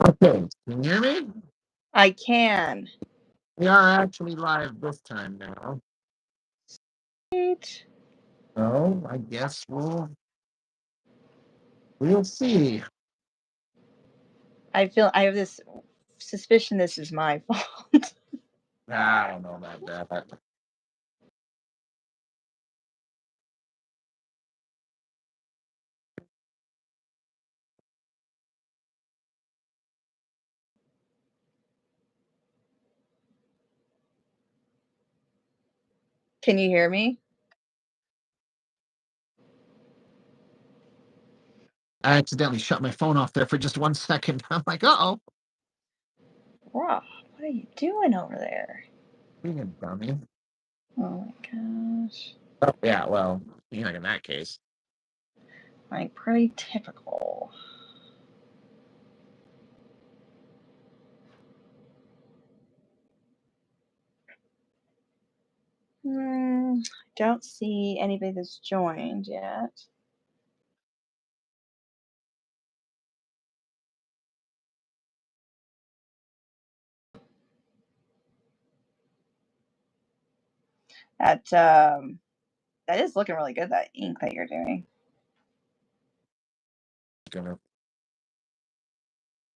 Okay, can you hear me? I can. We are actually live this time now. Right. So I guess we'll see. I have this suspicion this is my fault. I don't know about that. Can you hear me? I accidentally shut my phone off there for just 1 second. I'm like, uh-oh. Rob, what are you doing over there? Being a dummy. Oh my gosh. Oh, yeah, well, like in that case. Like, pretty typical. Don't see anybody that's joined yet. That is looking really good, that ink that you're doing.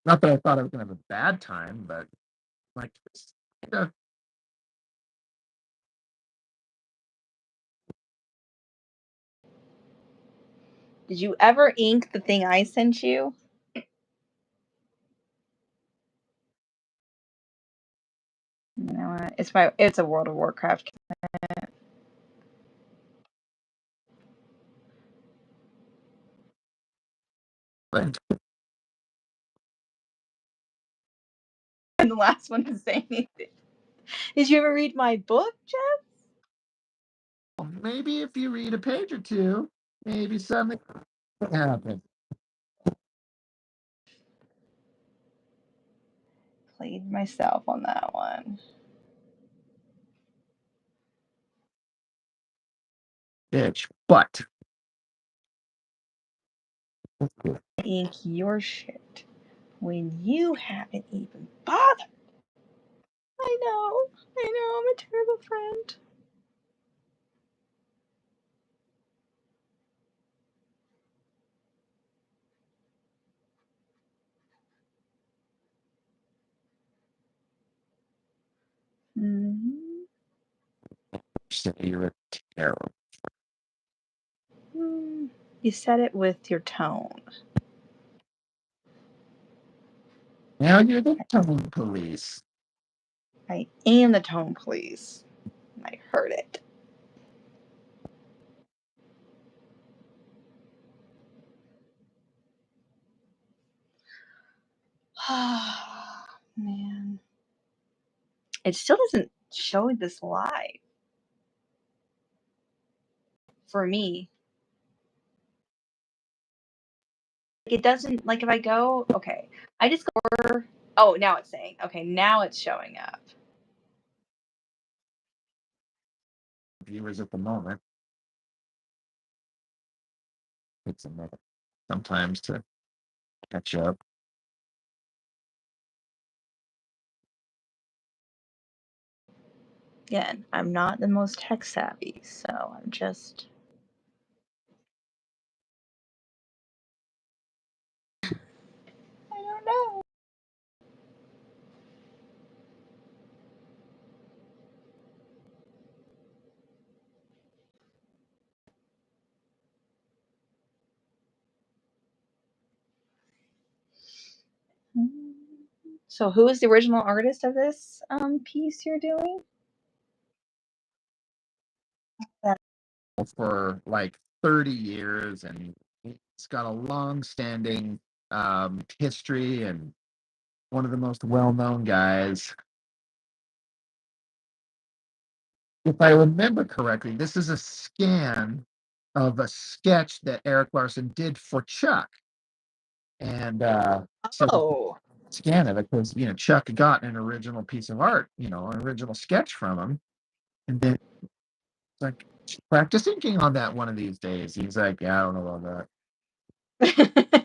Not that I thought I was gonna have a bad time, but like, yeah. Did you ever ink the thing I sent you? You know what? It's a World of Warcraft. But I'm the last one to say anything. Did you ever read my book, Jeff? maybe if you read a page or two, maybe something could happen. Played myself on that one. Bitch, but Ink your shit when you haven't even bothered. I know, I'm a terrible friend. Mm-hmm. say you're a terrible. You said it with your tone. Now you're the tone police. I am the tone police. I heard it. Man. It still doesn't show this live. For me. It doesn't, like, if I go, okay. I just go, oh, now it's saying, okay, now it's showing up. Viewers at the moment. It's a minute sometimes to catch up. Again, I'm not the most tech savvy, so I'm just. I don't know. So, who is the original artist of this piece you're doing? For like 30 years, and it's got a long-standing history, and one of the most well-known guys. If I remember correctly, this is a scan of a sketch that Eric Larson did for Chuck, and so Oh. scan it because Chuck got an original piece of art, an original sketch from him, and then it's like, practice inking on that one of these days. He's like, yeah, I don't know about that.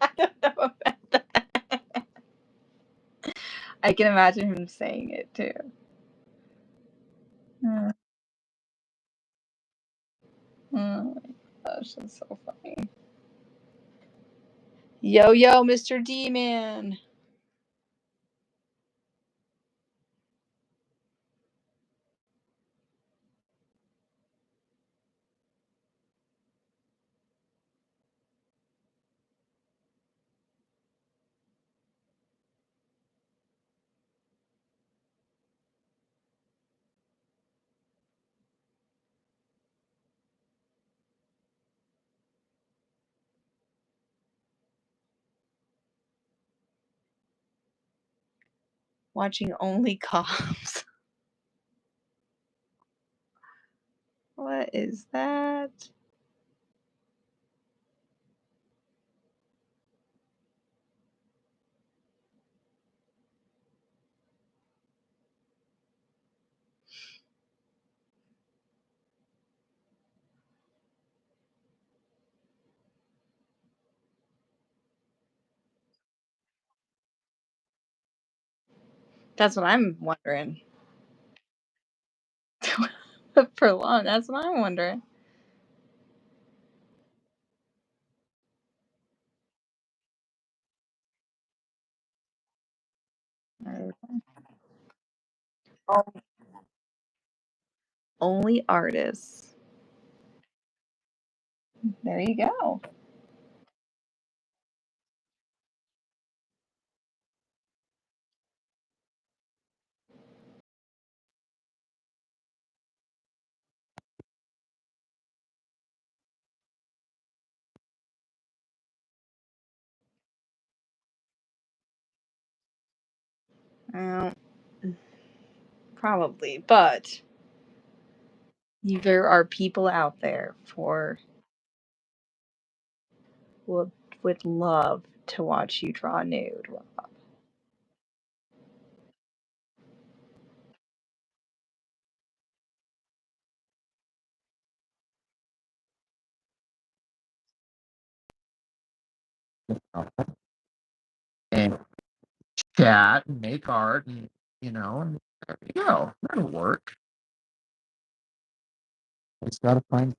I don't know about that. I can imagine him saying it too. Mm, oh my gosh, that's so funny. Yo, yo, Mr. D Man. Watching only cops. What is that? That's what I'm wondering. For long, that's what I'm wondering. Oh, only artists. There you go. Well, probably, but there are people out there for would would love to watch you draw nude. And chat and make art and there you go. That'll work. Just gotta find if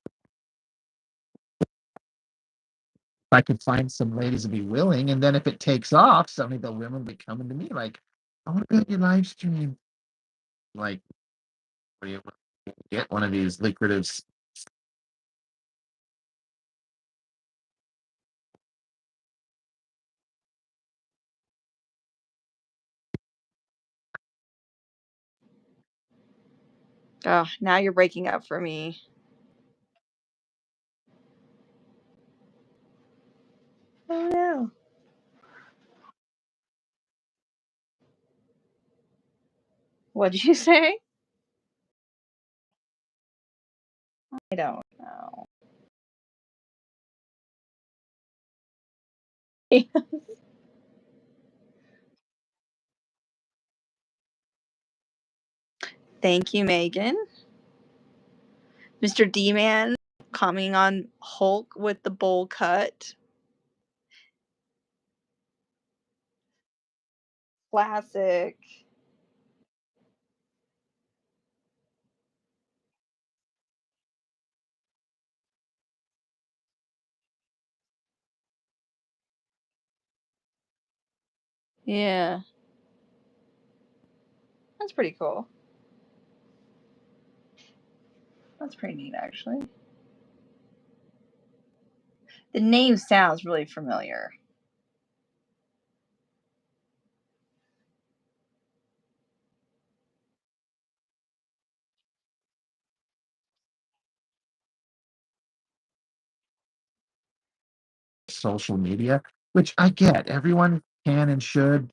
I could find some ladies to be willing, and then if it takes off, suddenly the women will be coming to me like, I want to be on your live stream. Like, what do you get one of these lucrative Oh, now you're breaking up for me. Oh no. What did you say? I don't know. Thank you, Megan. Mr. D Man commenting on Hulk with the bowl cut. Classic. Yeah, that's pretty cool. That's pretty neat, actually. The name sounds really familiar. social media, which I get. Everyone can and should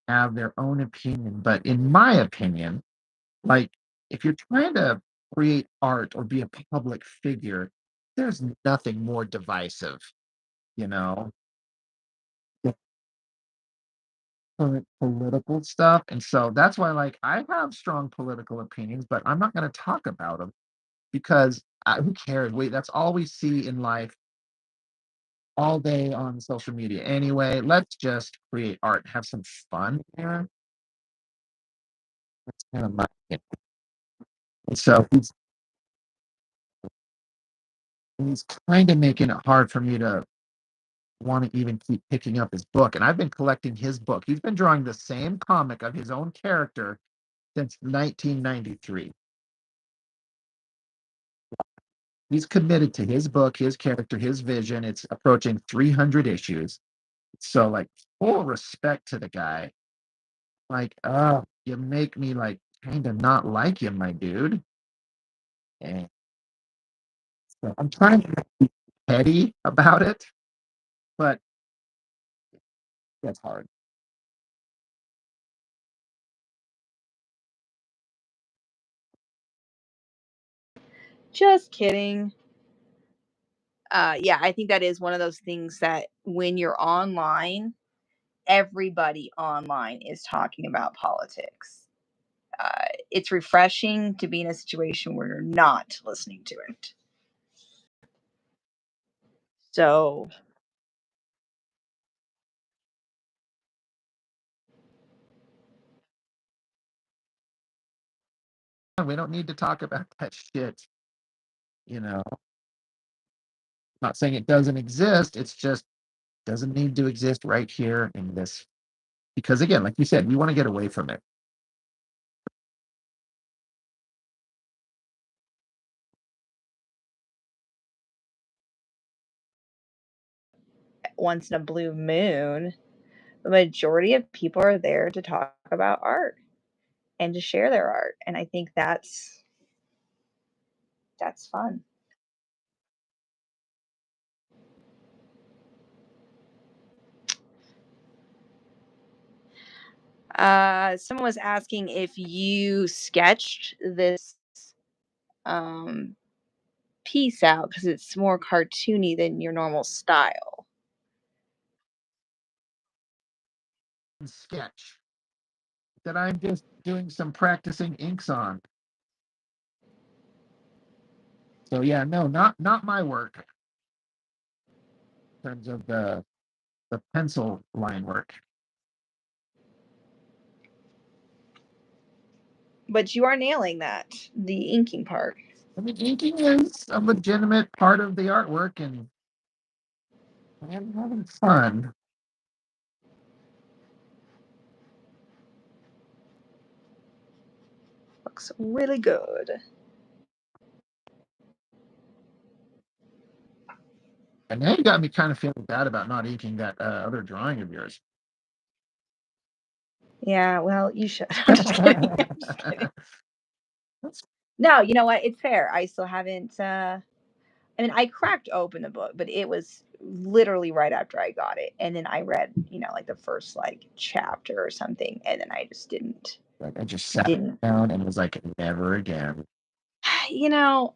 have their own opinion. But in my opinion, like if you're trying to create art or be a public figure, there's nothing more divisive, you know, than current political stuff. And so that's why, like, I have strong political opinions, but I'm not going to talk about them because who cares? Wait, that's all we see in life all day on social media anyway. Let's just create art, have some fun there. That's kind of my opinion. And so he's kind of making it hard for me to want to even keep picking up his book. And I've been collecting his book. He's been drawing the same comic of his own character since 1993. He's committed to his book, his character, his vision. It's approaching 300 issues. So, like, full respect to the guy. Like, you make me like kind of not like you, my dude. And so I'm trying to be petty about it, but that's hard. Just kidding. Yeah, I think that is one of those things that when you're online, everybody online is talking about politics. It's refreshing to be in a situation where you're not listening to it. So, We don't need to talk about that shit. Not saying it doesn't exist. It's just doesn't need to exist right here in this. Because again, like you said, you want to get away from it. once in a blue moon, the majority of people are there to talk about art and to share their art. And I think that's fun. Someone was asking if you sketched this um, piece out because it's more cartoony than your normal style. Sketch that I'm just doing some practicing inks on. So yeah, no, not my work in terms of the pencil line work. But you are nailing that, the inking part. I mean, inking is a legitimate part of the artwork, and I'm having fun. Looks really good. And now you got me kind of feeling bad about not inking that other drawing of yours. Yeah, well, you should. I'm just kidding. I'm just kidding. No, you know what? It's fair. I still haven't. I mean, I cracked open the book, but it was literally right after I got it, and then I read, like the first like chapter or something, and then I just didn't Like I just sat didn't. down and was like, never again. You know,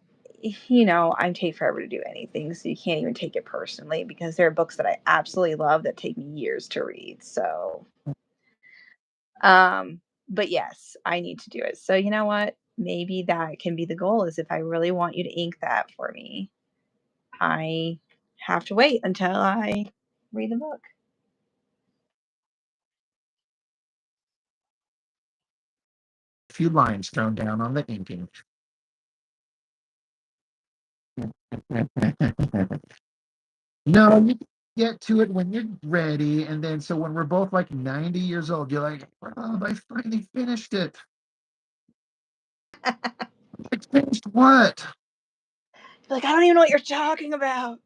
I'm take forever to do anything, so you can't even take it personally because there are books that I absolutely love that take me years to read. So, um, but yes, I need to do it. So you know what? Maybe that can be the goal. Is if I really want you to ink that for me, I have to wait until I read the book. A few lines thrown down on the inking. No, you get to it when you're ready, and then so when we're both like 90 years old, you're like, Rob, I finally finished it. I finished what? You're like, I don't even know what you're talking about.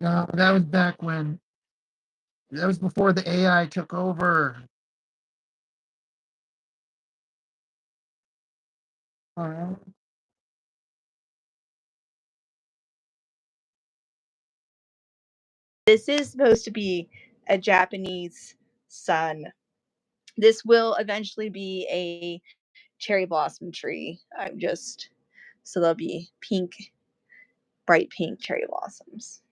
No, that was back when that was before the AI took over. All right. This is supposed to be a Japanese sun. This will eventually be a cherry blossom tree. I'm just so there'll be pink, bright pink cherry blossoms.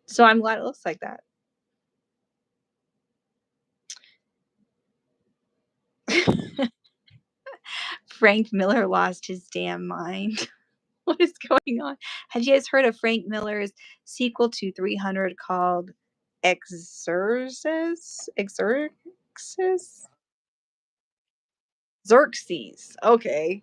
So I'm glad it looks like that. Frank Miller lost his damn mind. What is going on? Have you guys heard of Frank Miller's sequel to 300 called Exorcist? Exorcist? Xerxes. Okay.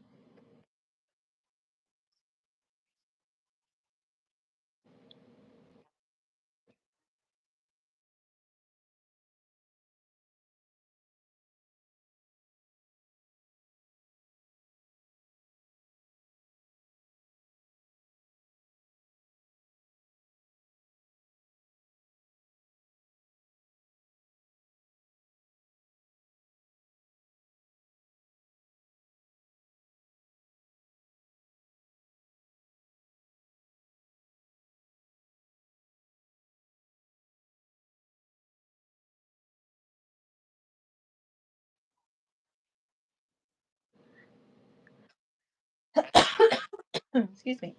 Excuse me.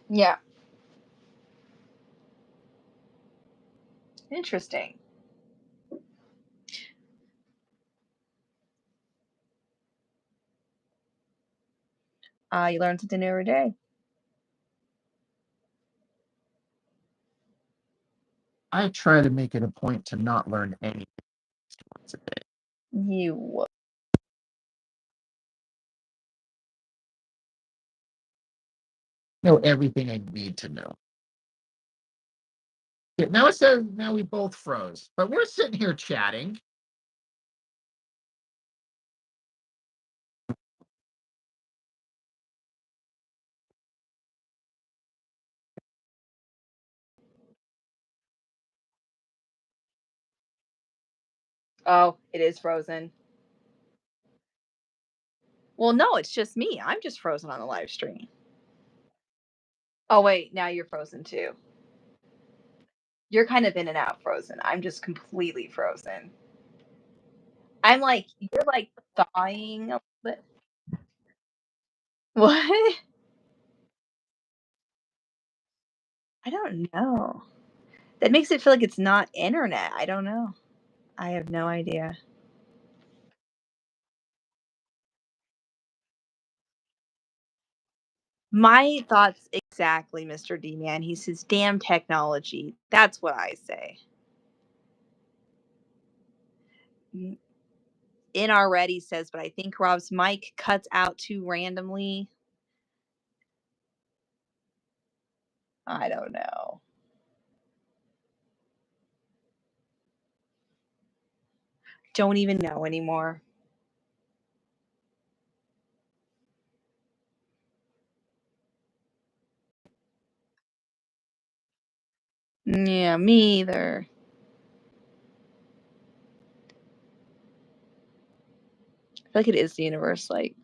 Yeah. Interesting. You learn something new every day. I try to make it a point to not learn anything once a day. You Know everything I need to know. Yeah, now it says now we both froze, but we're sitting here chatting. Oh, it is frozen. Well, no, it's just me. I'm just frozen on the live stream. Oh wait, now you're frozen too. You're kind of in and out frozen. I'm just completely frozen. I'm like you're like thawing a little bit. What? I don't know. That makes it feel like it's not internet. I don't know. I have no idea. My thoughts exactly, Mr. D man. He says, damn technology. That's what I say. Mm, In already says, but I think Rob's mic cuts out too randomly. I don't know. Don't even know anymore. Yeah, me either. I feel like it is the universe. Like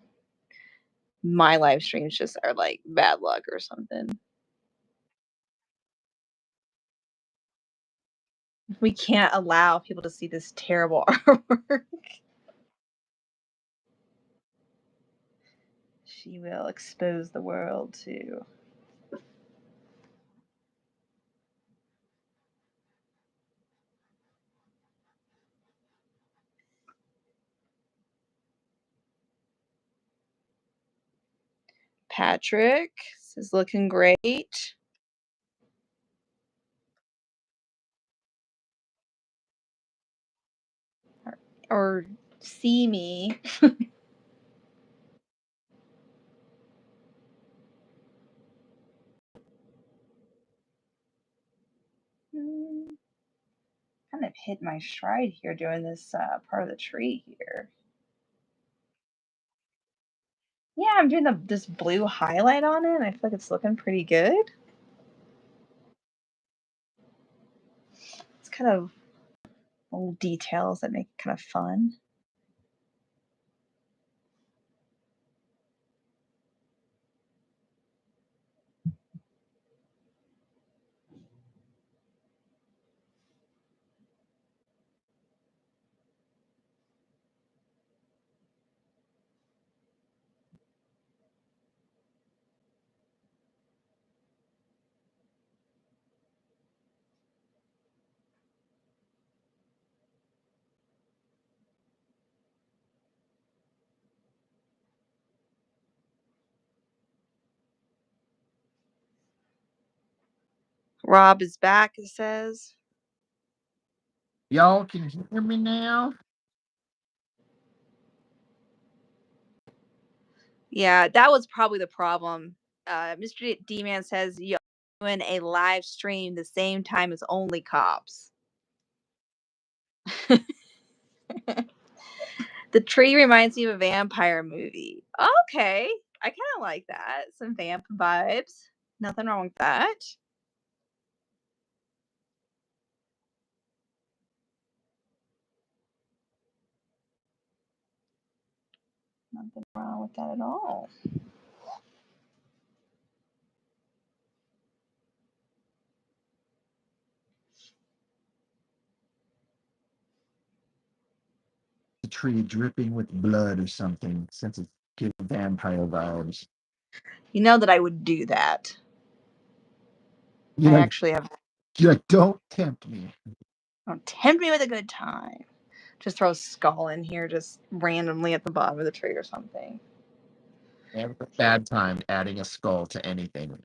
my live streams just are like bad luck or something. We can't allow people to see this terrible artwork. She will expose the world to Patrick. This is looking great. Or see me. Kind of hit my stride here doing this part of the tree here. Yeah, I'm doing this blue highlight on it, and I feel like it's looking pretty good. It's kind of little details that make it kind of fun. Rob is back, it says. Y'all can hear me now? Yeah, that was probably the problem. Mr. D-Man says you're doing a live stream the same time as Only Cops. The tree reminds me of a vampire movie. Okay, I kind of like that. Some vamp vibes. Nothing wrong with that. Nothing wrong with that at all. The tree dripping with blood or something, since it's giving vampire vibes. You know that I would do that. You I like, actually have. you like, don't tempt me. Don't tempt me with a good time. Just throw a skull in here, just randomly at the bottom of the tree or something. Never a bad time adding a skull to anything.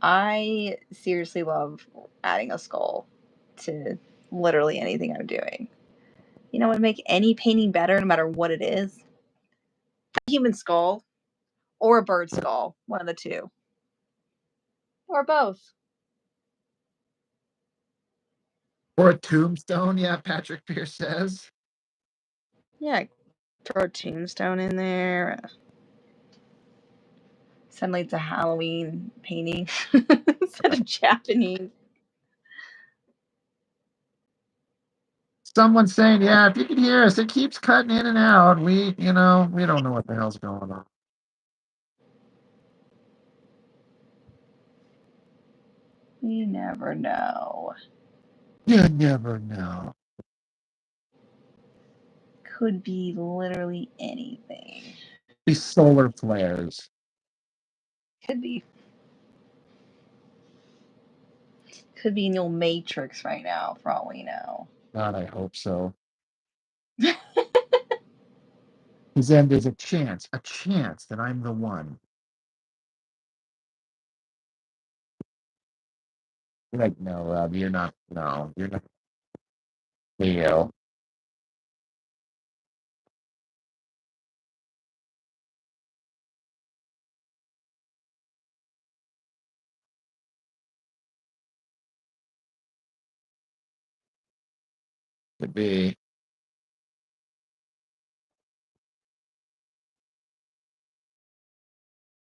I seriously love adding a skull to literally anything I'm doing. You know what would make any painting better, no matter what it is? A human skull or a bird skull, one of the two, or both. Or a tombstone, yeah, Patrick Pierce says. Yeah, throw a tombstone in there. Suddenly it's a Halloween painting instead of Japanese. Someone's saying, yeah, if you can hear us, it keeps cutting in and out. We don't know what the hell's going on. You never know. You never know. Could be literally anything. These solar flares. Could be. Could be in your Matrix right now, for all we know. God, I hope so. Because then there's a chance that I'm the one. You're like, no, Rob, you're not. No, you're not. Leo. Could be.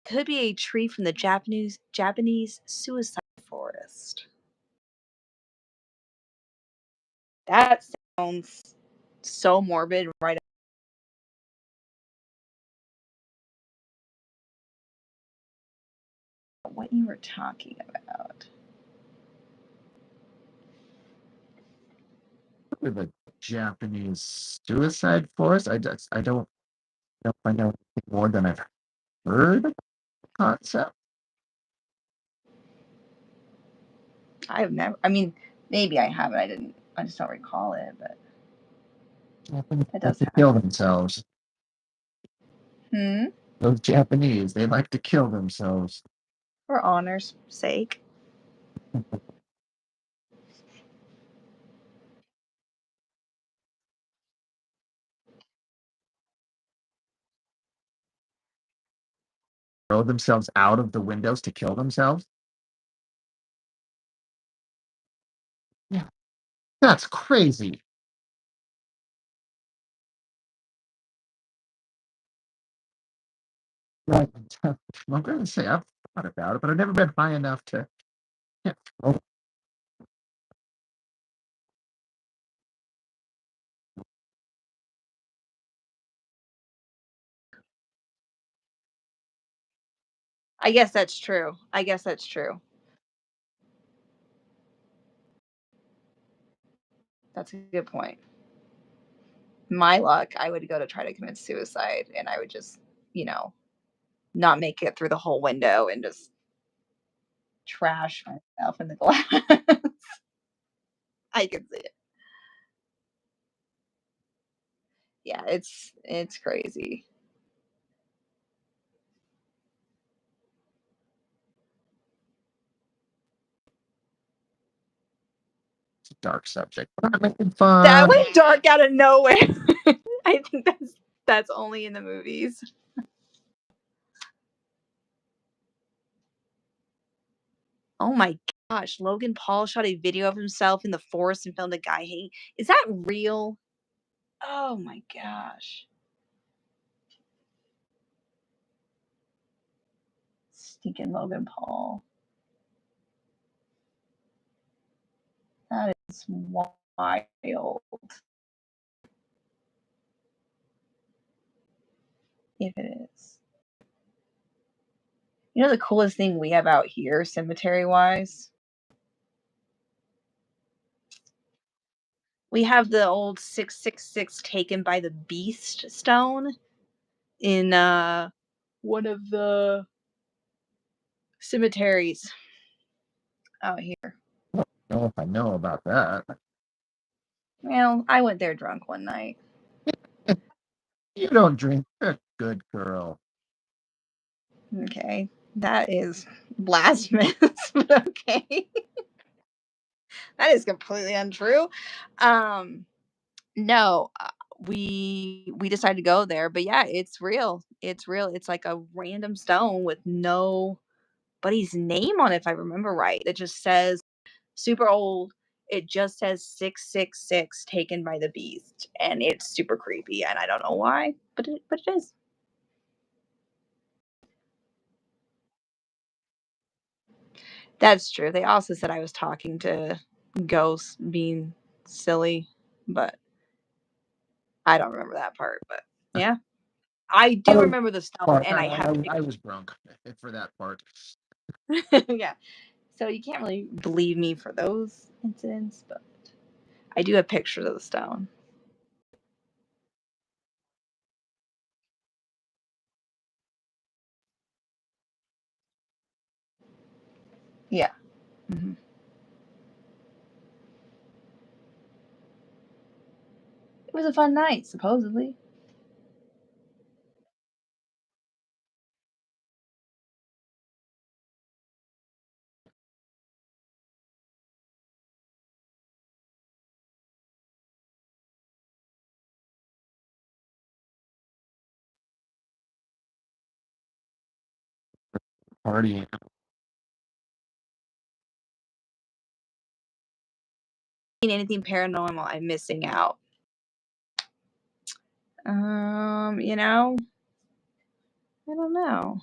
Could be a tree from the Japanese suicide forest. That sounds so morbid, right? What you were talking about. With a Japanese suicide force. I don't know if I know anything more than I've heard of the concept. I've never. I mean, maybe I haven't. I didn't. I just don't recall it. But Japanese it like does to kill happen. themselves. Hmm. Those Japanese, they like to kill themselves. For honor's sake. Throw themselves out of the windows to kill themselves. Yeah, that's crazy. Like, I'm going to say I've thought about it, but I've never been high enough to. Yeah, throw. I guess that's true. I guess that's true. That's a good point. My luck, I would go to try to commit suicide, and I would just, you know, not make it through the whole window and just trash myself in the glass. I can see it. Yeah, it's crazy. It's a dark subject. We're not making fun. That went dark out of nowhere. I think that's only in the movies. Oh my gosh, Logan Paul shot a video of himself in the forest and filmed a guy hanging. Is that real? Oh my gosh. Stinking Logan Paul. That is wild. If it is. You know the coolest thing we have out here, cemetery wise? We have the old 666 taken by the beast stone in one of the cemeteries out here. I don't know if I know about that. Well, I went there drunk one night. You don't drink. You're a good girl. Okay. That is blasphemous, but okay. That is completely untrue. No, we decided to go there, but yeah, it's real. It's real. It's like a random stone with nobody's name on it, if I remember right. It just says super old. It just says 666 taken by the beast, and it's super creepy, and I don't know why, but it is. That's true. They also said I was talking to ghosts being silly, but I don't remember that part, but yeah. I do Oh, remember the stone, part. and I have I was drunk for that part. yeah. So you can't really believe me for those incidents, but I do have pictures of the stone. Yeah. Mhm. It was a fun night, supposedly. Partying. Anything paranormal, I'm missing out. You know, I don't know.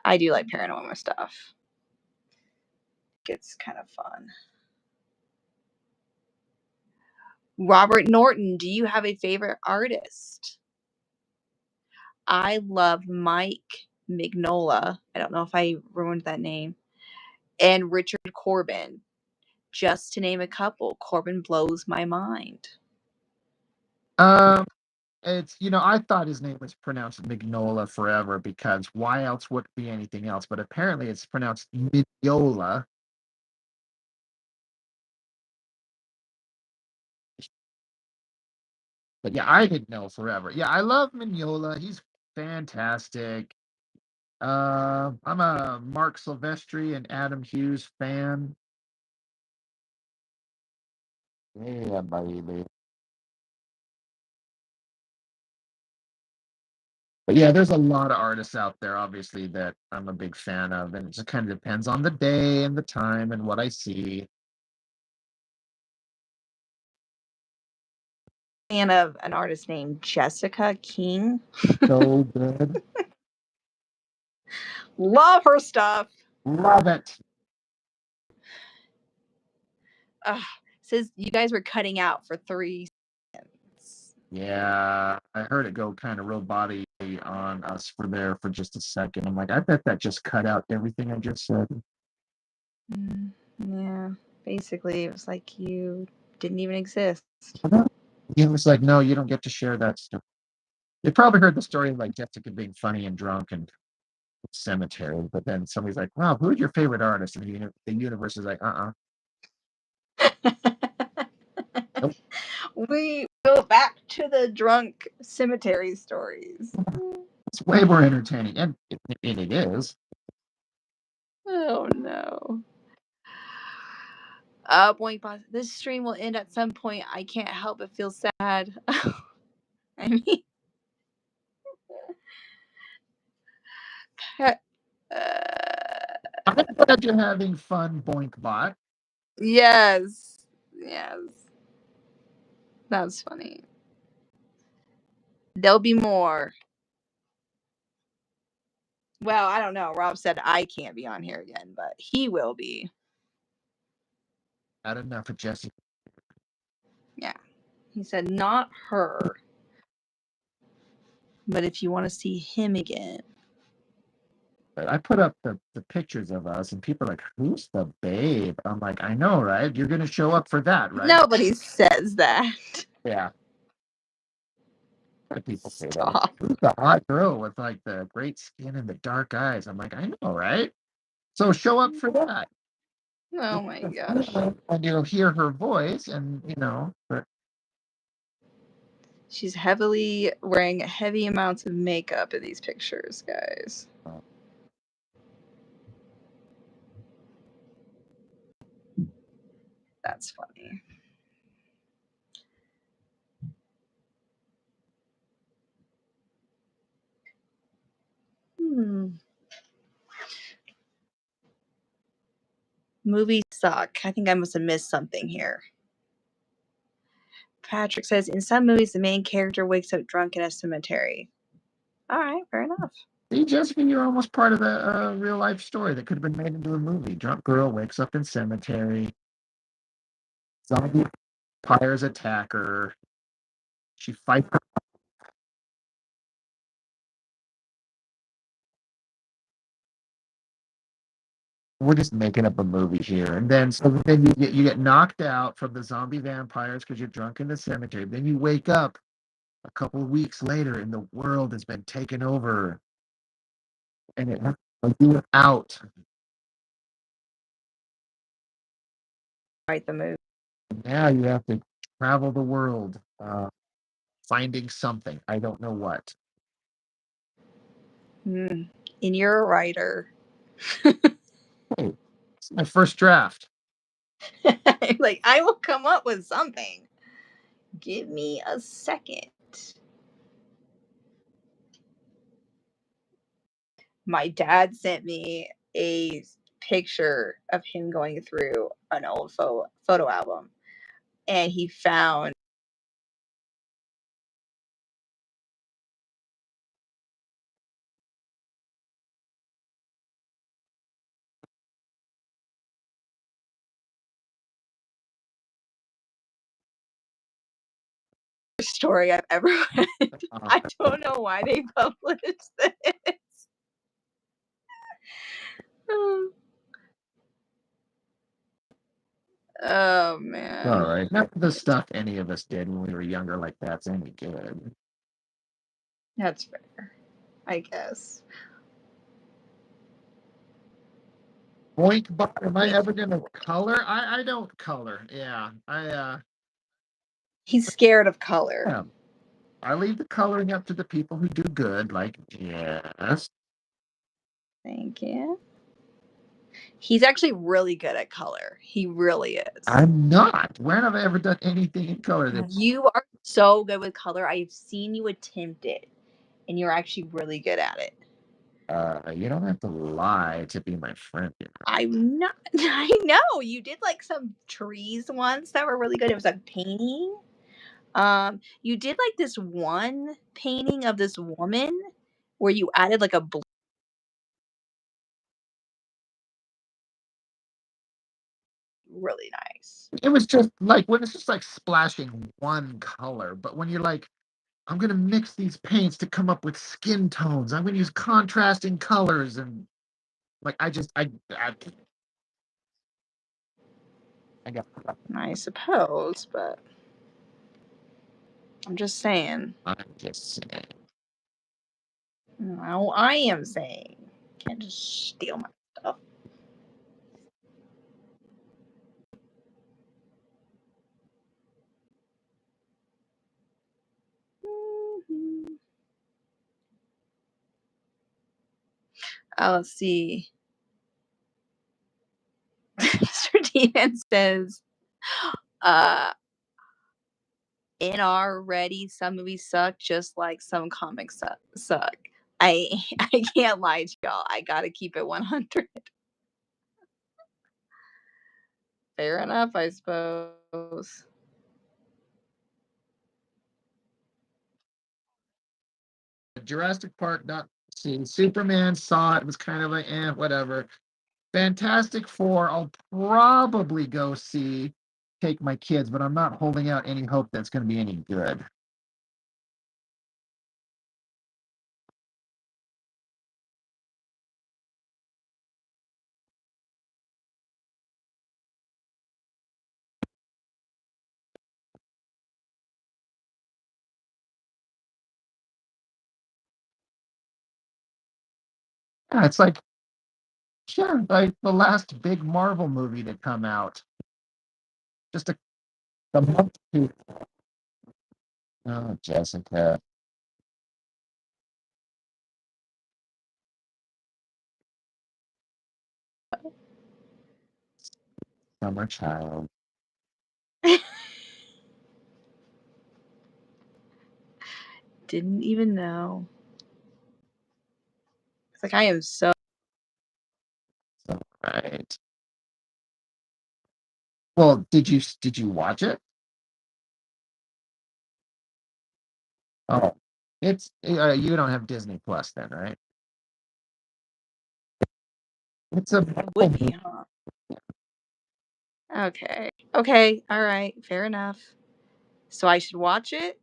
I do like paranormal stuff. It's kind of fun. Robert Norton, do you have a favorite artist? I love Mike Mignola. I don't know if I ruined that name. And Richard Corbin. Just to name a couple, Corbin blows my mind. Um, it's I thought his name was pronounced Mignola forever because why else would it be anything else? But apparently it's pronounced Mignola. But yeah, I didn't know forever. Yeah, I love Mignola. He's fantastic. I'm a Mark Silvestri and Adam Hughes fan. Yeah, baby. But yeah, there's a lot of artists out there, obviously, that I'm a big fan of, and it just kind of depends on the day and the time and what I see. Fan of an artist named Jessica King. So good. Love her stuff. Love it. Ugh, says you guys were cutting out for 3 seconds. Yeah, I heard it go kind of real body on us for just a second. I'm like, I bet that just cut out everything I just said. Yeah, basically, it was like you didn't even exist. It was like, no, you don't get to share that stuff. You probably heard the story of like Jessica being funny and drunk and cemetery, but then somebody's like, wow, who's your favorite artist? And the universe is like, nope. We go back to the drunk cemetery stories. It's way more entertaining, and it is. Oh no. Boing boss. This stream will end at some point. I can't help but feel sad. I mean, uh, glad you're having fun, Boinkbot. Yes. Yes. That's funny. There'll be more. Well, I don't know. Rob said I can't be on here again, but he will be. Not enough of Jesse. Yeah. He said not her. But if you want to see him again. But I put up the pictures of us, and people are like, "Who's the babe?" I'm like, "I know, right? You're gonna show up for that, right?" Nobody says that. Yeah. People say that. Stop. Who's the hot girl with like the great skin and the dark eyes? I'm like, I know, right? So show up for that. Oh my gosh. And you'll hear her voice, and but She's heavily wearing heavy amounts of makeup in these pictures, guys. That's funny. Movies suck. I think I must have missed something here. Patrick says, in some movies, the main character wakes up drunk in a cemetery. All right, fair enough. see, Jessica, you're almost part of a real life story that could have been made into a movie. Drunk girl wakes up in cemetery. Zombie vampires attack her. She fights. We're just making up a movie here, and then you get knocked out from the zombie vampires because you're drunk in the cemetery. Then you wake up a couple of weeks later, and the world has been taken over, and you're out. Write the movie. Now you have to travel the world, finding something. I don't know what. And you're a writer. Hey, it's my first draft. Like, I will come up with something. Give me a second. My dad sent me a picture of him going through an old photo album, and he found a story I've ever read. I don't know why they published this. Oh man. All right, not the stuff any of us did when we were younger, like that's any good. That's fair, I guess. Boink, am I ever gonna color? I don't color. Yeah, He's scared of color. yeah. I leave the coloring up to the people who do good, like Jess. Thank you. He's actually really good at color. He really is. I'm not. When have I ever done anything in color? You are so good with color. I've seen you attempt it, and you're actually really good at it. You don't have to lie to be my friend. I'm not. I know you did like some trees once that were really good. It was a painting. You did like this one painting of this woman where you added like a really nice. It was just like when it's just like splashing one color, but when you're like, I'm gonna mix these paints to come up with skin tones. I'm gonna use contrasting colors and like I got. I suppose, but I'm just saying. I'm just saying. No, I am saying. Can't just steal my stuff. Let's see. Mr. Demon says, in already some movies suck just like some comics suck. I I can't lie to y'all. I gotta keep it 100. Fair enough, I suppose. Jurassic Park, not seen. Superman, saw it, was kind of like, whatever. Fantastic Four, I'll probably go see, take my kids, but I'm not holding out any hope that's going to be any good. Yeah, it's like, yeah, like the last big Marvel movie to come out. Just a month or two. Oh, Jessica, summer child. Didn't even know. It's like I am so So, right. Well, did you watch it? Oh, it's you don't have Disney Plus then, right? It's a would Marvel be, movie. huh? Okay. Okay, alright, fair enough. So I should watch it?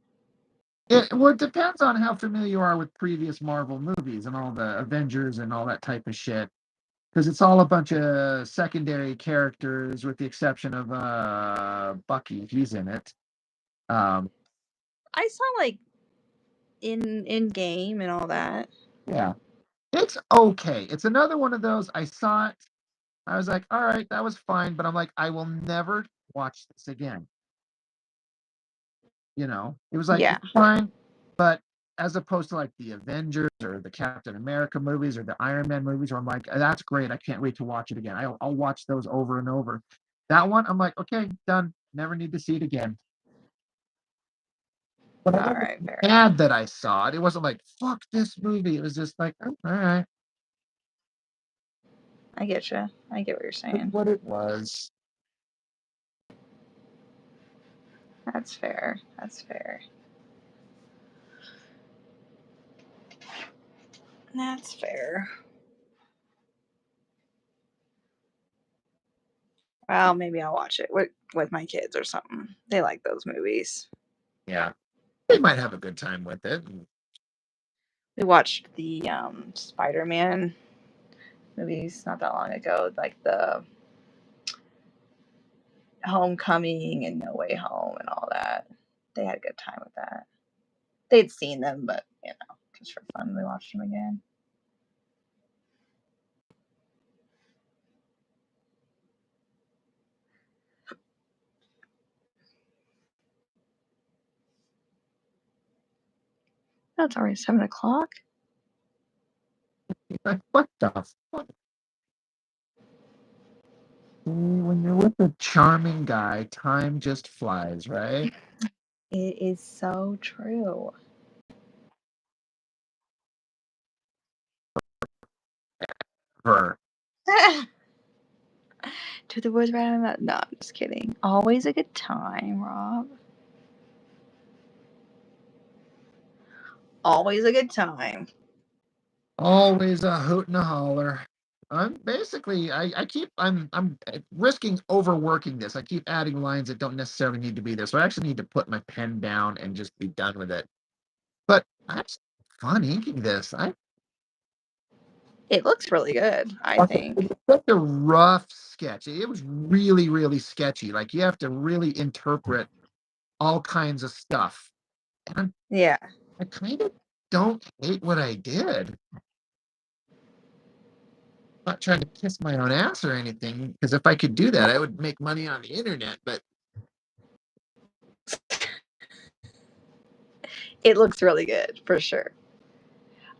Well, it depends on how familiar you are with previous Marvel movies and all the Avengers and all that type of shit. Because it's all a bunch of secondary characters, with the exception of Bucky. He's in it. Um, I saw, like, in game and all that. yeah, it's okay. It's another one of those. I saw it. I was like, all right, that was fine, but I'm like, I will never watch this again. It was like Yeah. it's fine, but as opposed to like the Avengers or the Captain America movies or the Iron Man movies, where I'm like, that's great. I can't wait to watch it again. I'll watch those over and over. That one, I'm like, okay, done. Never need to see it again. But I wasn't Alright, fair enough. mad that I saw it. It wasn't like, fuck this movie. It was just like, oh, all right, I get you. I get what you're that's saying. what it was. That's fair. That's fair. That's fair. Well, maybe I'll watch it with my kids or something. They like those movies. Yeah. They might have a good time with it. We watched the Spider-Man movies not that long ago, like the Homecoming and No Way Home and all that. They had a good time with that. They'd seen them, but just for fun, we watched them again. Oh, it's already 7 o'clock. Like, what the fuck? When you're with a charming guy, time just flies, right? It is so true. Her. To the words right out of my mouth. No, I'm just kidding. Always a good time, Rob. Always a good time. Always a hoot and a holler. I'm basically I'm risking overworking this. I keep adding lines that don't necessarily need to be there. So I actually need to put my pen down and just be done with it. But that's fun inking this. It looks really good, I think. It's such a rough sketch. It was really, really sketchy. Like you have to really interpret all kinds of stuff. And Yeah. I kind of don't hate what I did. Not trying to kiss my own ass or anything, because if I could do that, I would make money on the internet. But It looks really good, for sure.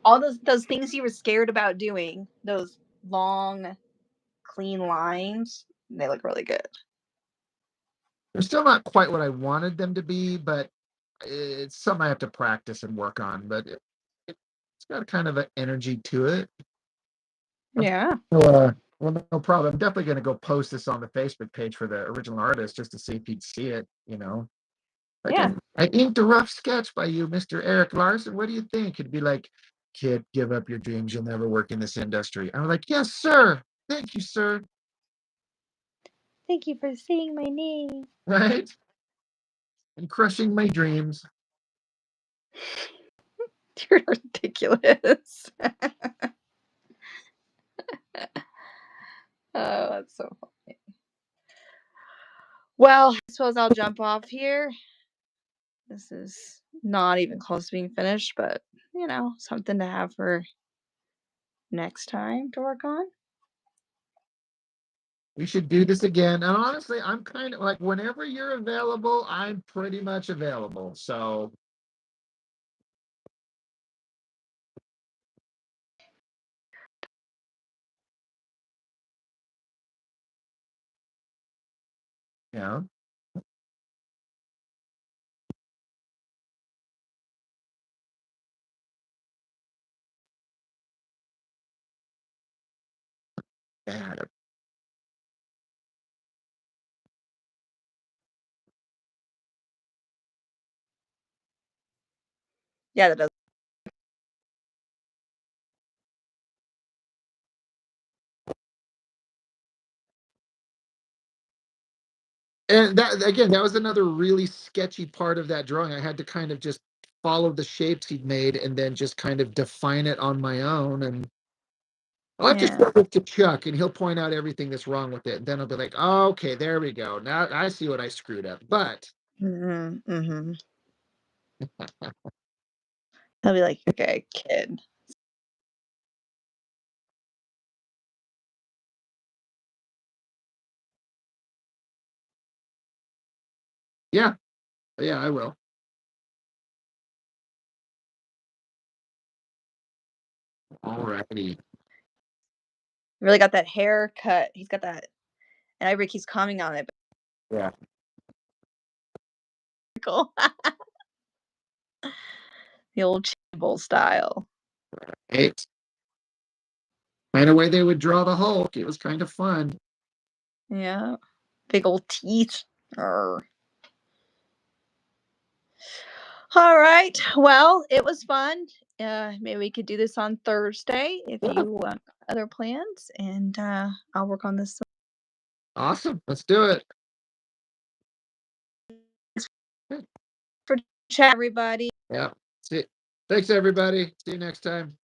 All those things you were scared about doing, those long, clean lines, they look really good. they're still not quite what I wanted them to be. But it's something I have to practice and work on. But it's got kind of an energy to it. Yeah. So, Well, no problem. I'm definitely going to go post this on the Facebook page for the original artist just to see if he'd see it. Like, Yeah. I inked a rough sketch by you, Mr. Eric Larson. What do you think? It'd be like, kid, give up your dreams. You'll never work in this industry. I'm like, yes, sir. Thank you, sir. Thank you for seeing my name. Right? And crushing my dreams. You're ridiculous. Oh, that's so funny. Well, I suppose I'll jump off here. This is not even close to being finished, but something to have for next time to work on. We should do this again. And honestly, I'm kind of like, whenever you're available, I'm pretty much available. So, yeah. Yeah. Yeah, that does. And that, again, that was another really sketchy part of that drawing. I had to kind of just follow the shapes he'd made and then just kind of define it on my own. And I'll have to Yeah. show it to Chuck and he'll point out everything that's wrong with it. And then I'll be like, oh, okay, there we go. Now I see what I screwed up. But Mm-hmm. Mm-hmm. I'll be like, okay, kid. yeah, yeah, I will. Alrighty. Really got that haircut. He's got that, and everybody keeps commenting on it. Yeah. Cool. The old Chable style. It's kind of way they would draw the Hulk. It was kind of fun. Yeah. Big old teeth. Arr. All right. Well, it was fun. Maybe we could do this on Thursday if Yeah. you want other plans, and I'll work on this. Awesome. Let's do it. For chat, everybody. Yeah. See. Thanks, everybody. See you next time.